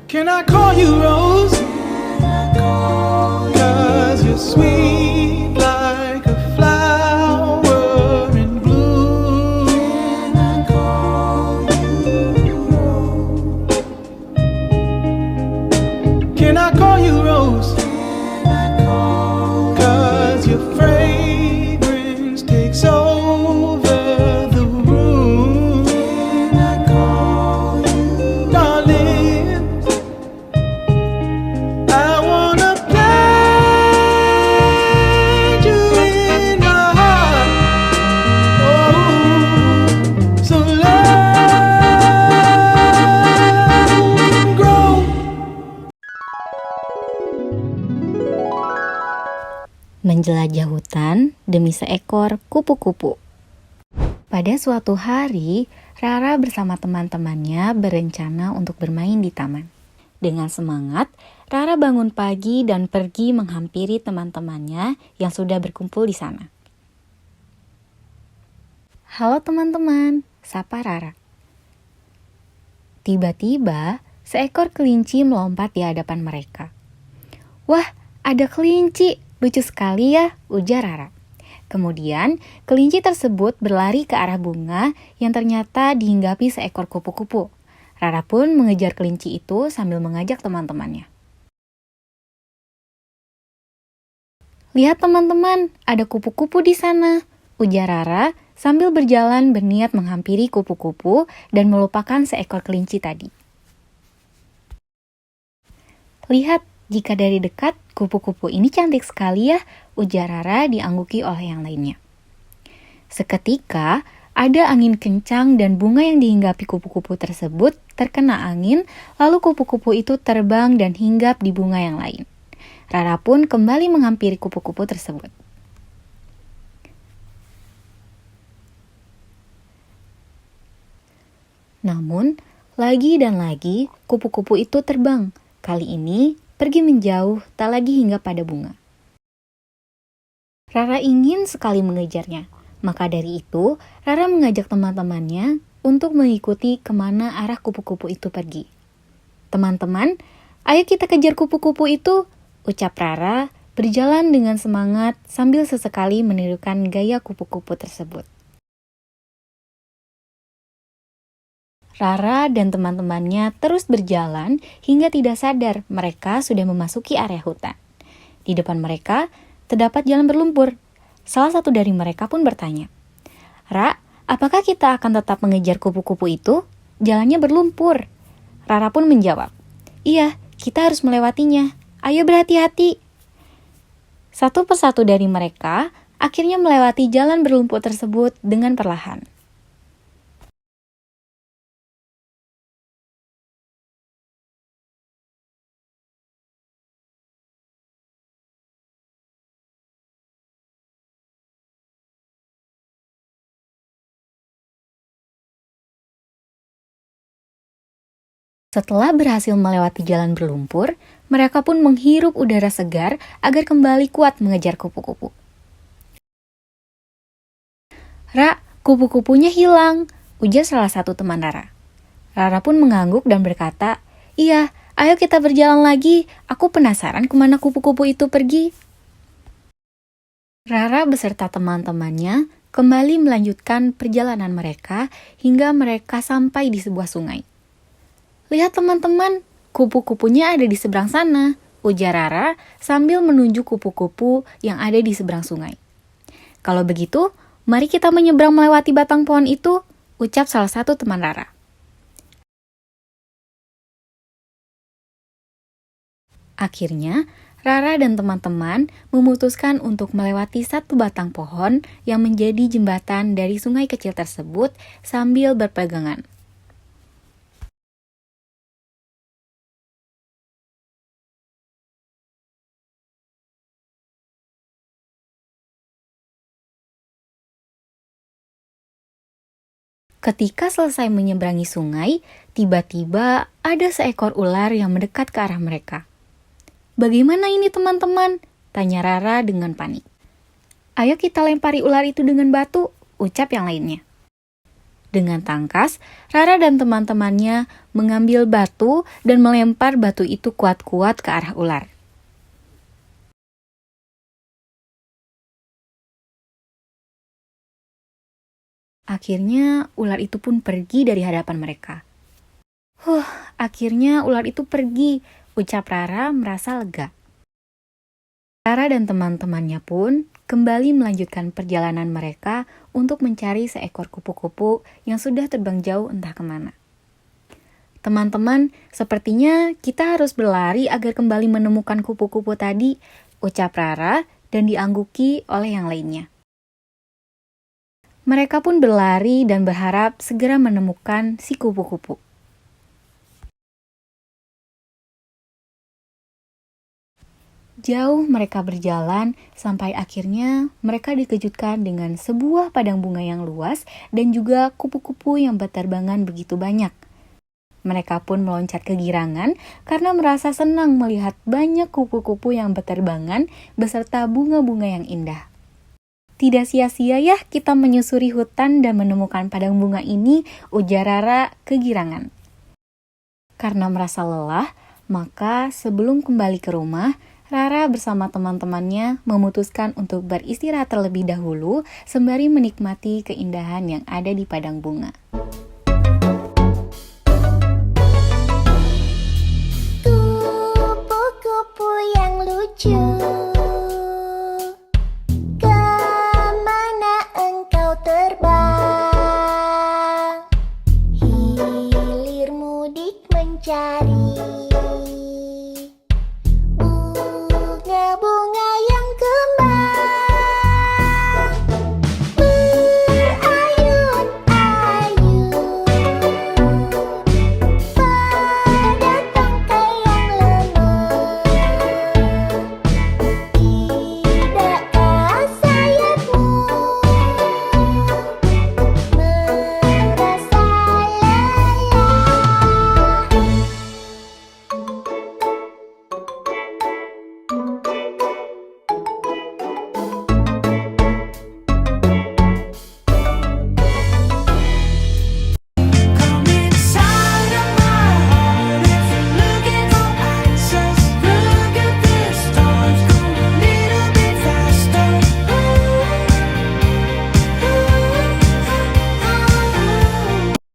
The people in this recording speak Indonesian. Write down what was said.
Can I call you Rose? 'Cause you're sweet like a flower in bloom. Can I call you Rose? 'Cause your fragrance takes over the room. Darling, I wanna plant you in my heart. Oh, so let it grow. Menjelajah hutan demi seekor kupu-kupu. Pada suatu hari, Rara bersama teman-temannya berencana untuk bermain di taman. Dengan semangat, Rara bangun pagi dan pergi menghampiri teman-temannya yang sudah berkumpul di sana. Halo teman-teman, sapa Rara. Tiba-tiba, seekor kelinci melompat di hadapan mereka. Wah, ada kelinci! Lucu sekali ya, ujar Rara. Kemudian, kelinci tersebut berlari ke arah bunga yang ternyata dihinggapi seekor kupu-kupu. Rara pun mengejar kelinci itu sambil mengajak teman-temannya. Lihat teman-teman, ada kupu-kupu di sana, ujar Rara sambil berjalan berniat menghampiri kupu-kupu dan melupakan seekor kelinci tadi. Lihat, jika dari dekat, kupu-kupu ini cantik sekali ya, ujar Rara diangguki oleh yang lainnya. Seketika, ada angin kencang dan bunga yang dihinggapi kupu-kupu tersebut terkena angin, lalu kupu-kupu itu terbang dan hinggap di bunga yang lain. Rara pun kembali menghampiri kupu-kupu tersebut. Namun, lagi dan lagi kupu-kupu itu terbang. Kali ini, pergi menjauh, tak lagi hingga pada bunga. Rara ingin sekali mengejarnya. Maka dari itu, Rara mengajak teman-temannya untuk mengikuti kemana arah kupu-kupu itu pergi. Teman-teman, ayo kita kejar kupu-kupu itu, ucap Rara, berjalan dengan semangat sambil sesekali menirukan gaya kupu-kupu tersebut. Rara dan teman-temannya terus berjalan hingga tidak sadar mereka sudah memasuki area hutan. Di depan mereka terdapat jalan berlumpur. Salah satu dari mereka pun bertanya, "Ra, apakah kita akan tetap mengejar kupu-kupu itu? Jalannya berlumpur." Rara pun menjawab, "Iya, kita harus melewatinya. Ayo berhati-hati." Satu persatu dari mereka akhirnya melewati jalan berlumpur tersebut dengan perlahan. Setelah berhasil melewati jalan berlumpur, mereka pun menghirup udara segar agar kembali kuat mengejar kupu-kupu. "Ra, kupu-kupunya hilang," ujar salah satu teman Rara. Rara pun mengangguk dan berkata, "Iya, ayo kita berjalan lagi. Aku penasaran kemana kupu-kupu itu pergi." Rara beserta teman-temannya kembali melanjutkan perjalanan mereka hingga mereka sampai di sebuah sungai. "Lihat teman-teman, kupu-kupunya ada di seberang sana," ujar Rara sambil menunjuk kupu-kupu yang ada di seberang sungai. "Kalau begitu, mari kita menyeberang melewati batang pohon itu," ucap salah satu teman Rara. Akhirnya, Rara dan teman-teman memutuskan untuk melewati satu batang pohon yang menjadi jembatan dari sungai kecil tersebut sambil berpegangan. Ketika selesai menyeberangi sungai, tiba-tiba ada seekor ular yang mendekat ke arah mereka. "Bagaimana ini teman-teman?" tanya Rara dengan panik. "Ayo kita lempari ular itu dengan batu," ucap yang lainnya. Dengan tangkas, Rara dan teman-temannya mengambil batu dan melempar batu itu kuat-kuat ke arah ular. Akhirnya ular itu pun pergi dari hadapan mereka. Akhirnya ular itu pergi, ucap Rara merasa lega. Rara dan teman-temannya pun kembali melanjutkan perjalanan mereka untuk mencari seekor kupu-kupu yang sudah terbang jauh entah kemana. Teman-teman, sepertinya kita harus berlari agar kembali menemukan kupu-kupu tadi, ucap Rara dan diangguki oleh yang lainnya. Mereka pun berlari dan berharap segera menemukan si kupu-kupu. Jauh mereka berjalan sampai akhirnya mereka dikejutkan dengan sebuah padang bunga yang luas dan juga kupu-kupu yang berterbangan begitu banyak. Mereka pun meloncat kegirangan karena merasa senang melihat banyak kupu-kupu yang berterbangan beserta bunga-bunga yang indah. Tidak sia-sia ya kita menyusuri hutan dan menemukan padang bunga ini, ujar Rara kegirangan. Karena merasa lelah, maka sebelum kembali ke rumah, Rara bersama teman-temannya memutuskan untuk beristirahat terlebih dahulu sembari menikmati keindahan yang ada di padang bunga. Kupu-kupu yang lucu, kemana engkau terbang? Hilir mudik mencari